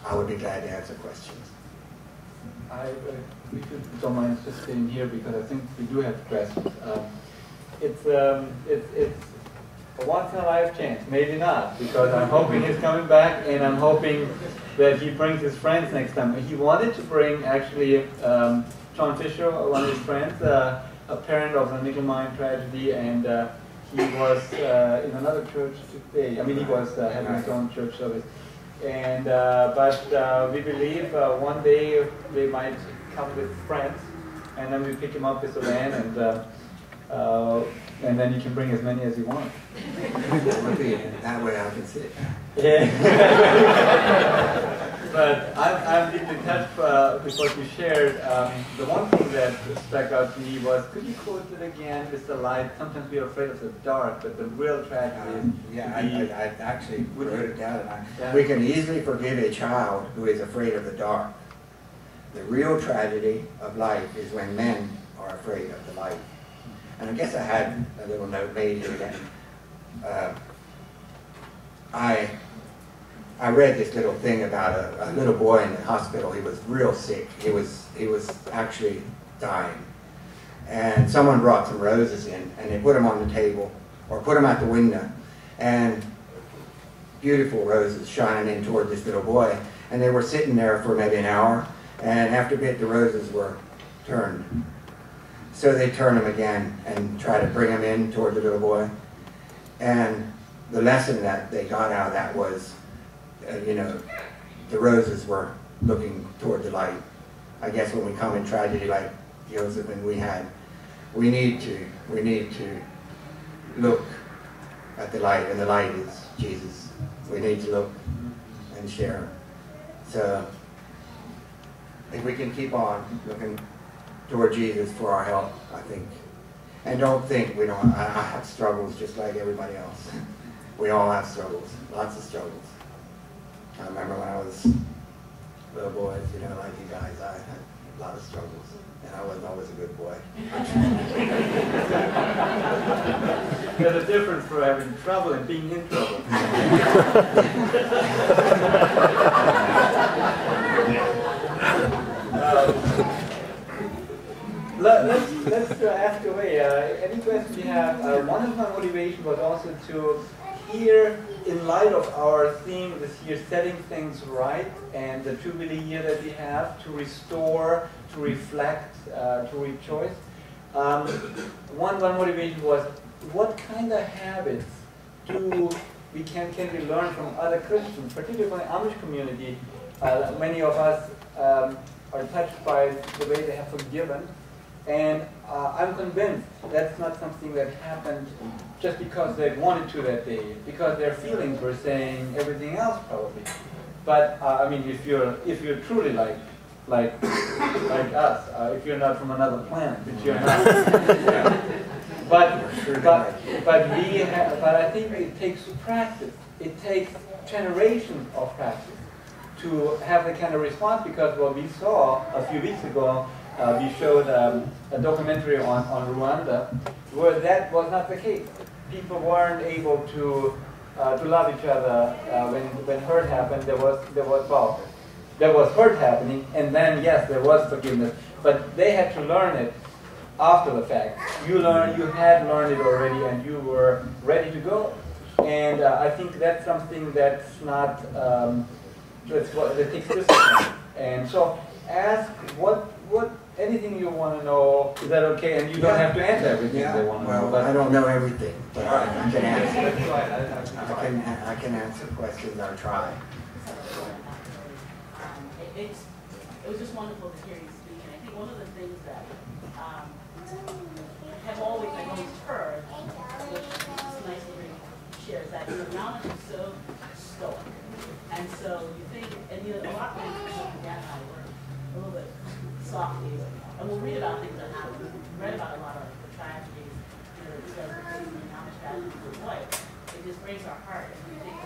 I would be glad to answer questions. If you don't mind just staying here, because I think we do have questions. It's a once-in-a-life chance, maybe not, because I'm hoping he's coming back, and I'm hoping that he brings his friends next time. He wanted to bring, actually, John Fisher, one of his friends, a parent of a nickel mine tragedy, and he was in another church today. I mean, he was having his own church service. And but we believe one day they might come with friends, and then we pick him up with a van, and then he can bring as many as he wants. That way I can sit. Yeah. But I'm deeply touched with what you shared. The one thing that stuck out to me was, could you quote it again with the light? Sometimes we are afraid of the dark, but the real tragedy is... I actually wrote it down. We can easily forgive a child who is afraid of the dark. The real tragedy of life is when men are afraid of the light. And I guess I had a little note made here again. I read this little thing about a little boy in the hospital. He was real sick. He was actually dying. And someone brought some roses in, and they put them on the table, or put them out the window. And beautiful roses shining in toward this little boy. And they were sitting there for maybe an hour, and after a bit the roses were turned. So they turned them again and try to bring them in toward the little boy. And the lesson that they got out of that was, you know, the roses were looking toward the light. I guess when we come in tragedy like Joseph and we need to look at the light, and the light is Jesus. We need to look and share. So if we can keep on looking toward Jesus for our help, I think. And don't think we don't. I have struggles just like everybody else. We all have struggles, lots of struggles. I remember when I was little boys, you know, like you guys, I had a lot of struggles, and I wasn't always a good boy. There's a difference for having trouble and being in trouble. Let's ask away. Any questions you have? One of my motivations was also to hear, in light of our theme this year, setting things right, and the Jubilee year that we have, to restore, to reflect, to rejoice. One motivation was, what kind of habits can we learn from other Christians, particularly from the Amish community? Many of us are touched by the way they have forgiven. And I'm convinced that's not something that happened just because they wanted to that day, because their feelings were saying everything else probably. But I mean, if you're truly like us, if you're not from another planet, which you're not. but I think it takes practice. It takes generations of practice to have the kind of response, because what we saw a few weeks ago. We showed a documentary on Rwanda where that was not the case. People weren't able to love each other when hurt happened. There was hurt happening, and then yes, there was forgiveness. But they had to learn it after the fact. You had learned it already, and you were ready to go. And I think that's something that's not that takes discipline. And so ask what anything you want to know. Is that okay? And you don't have to answer everything they want to know. Well, I don't know everything, but I can answer. I can answer questions. I'll try. It was just wonderful to hear you speak. And I think one of the things that I've always heard, which is nice to hear you share, is that your knowledge is so stoic. And so you think, and a lot of things forget how to work a little bit softly. And we'll read about things that happen. We've read about a lot of the tragedies, how much tragedy was white. It just breaks our heart. And we think,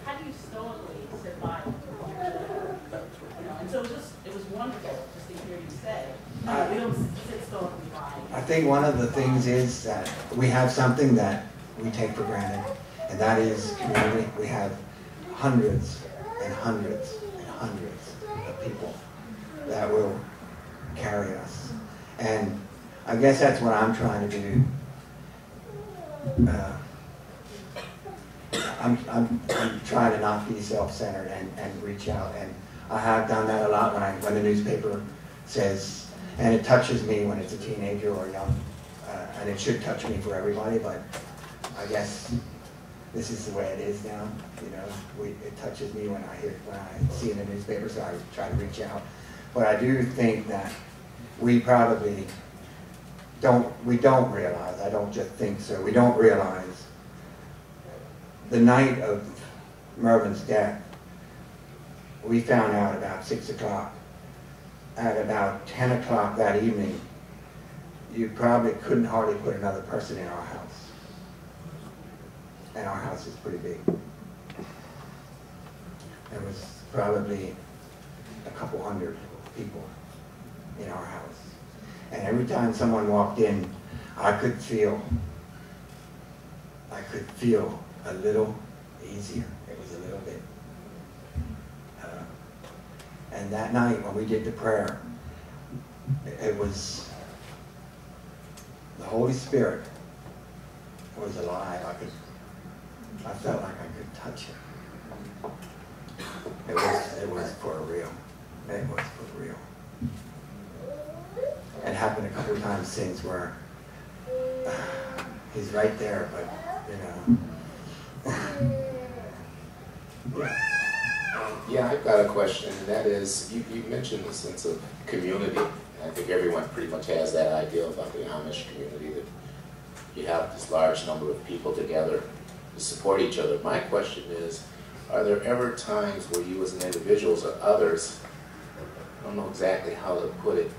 how do you stoically sit by and so it was wonderful just to hear you say, we don't sit stoically by. I think one of the things is that we have something that we take for granted, and that is community. We have hundreds and hundreds guess that's what I'm trying to do. I'm trying to not be self-centered and reach out, and I have done that a lot when the newspaper says, and it touches me when it's a teenager or young, and it should touch me for everybody, but I guess this is the way it is now. You know, it touches me when I see it in the newspaper, so I try to reach out. But I do think that we probably don't realize, I don't just think so, we don't realize the night of Mervin's death, we found out about 6 o'clock. At about 10 o'clock that evening, you probably couldn't hardly put another person in our house. And our house is pretty big. There was probably a couple hundred people in our house. And every time someone walked in, I could feel a little easier. It was a little bit. And that night when we did the prayer, it was, the Holy Spirit was alive. I felt like I could touch it. It was for real. It was for real. It happened a couple of times since where he's right there, but you know. Yeah, I've got a question, and that is, you mentioned the sense of community. I think everyone pretty much has that idea about the Amish community, that you have this large number of people together to support each other. My question is, are there ever times where you as an individual or others, I don't know exactly how to put it,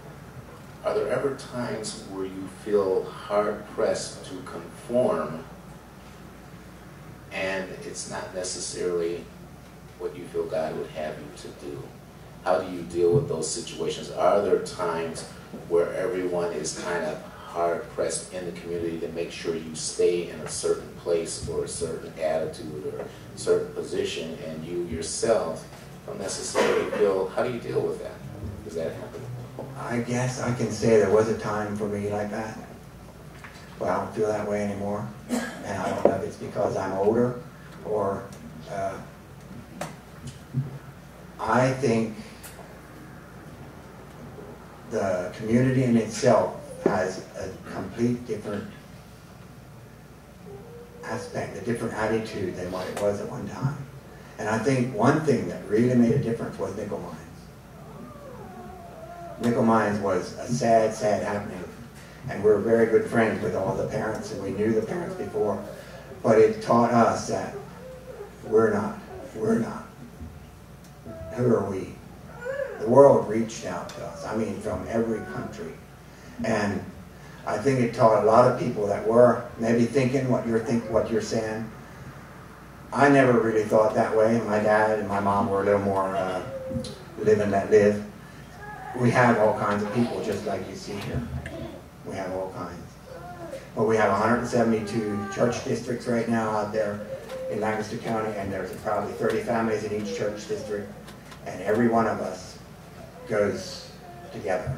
are there ever times where you feel hard-pressed to conform and it's not necessarily what you feel God would have you to do? How do you deal with those situations? Are there times where everyone is kind of hard-pressed in the community to make sure you stay in a certain place or a certain attitude or a certain position, and you yourself don't necessarily feel, how do you deal with that? Does that happen? I guess I can say there was a time for me like that, but I don't feel that way anymore. And I don't know if it's because I'm older or I think the community in itself has a complete different aspect, a different attitude than what it was at one time. And I think one thing that really made a difference was nickel mines. Nickel mines was a sad, sad happening. And we're very good friends with all the parents, and we knew the parents before. But it taught us that we're not. Who are we? The world reached out to us, I mean from every country. And I think it taught a lot of people that were maybe thinking what you're saying. I never really thought that way. My dad and my mom were a little more live and let live. We have all kinds of people just like you see here. We have all kinds. But we have 172 church districts right now out there in Lancaster County, and there's probably 30 families in each church district, and every one of us goes together.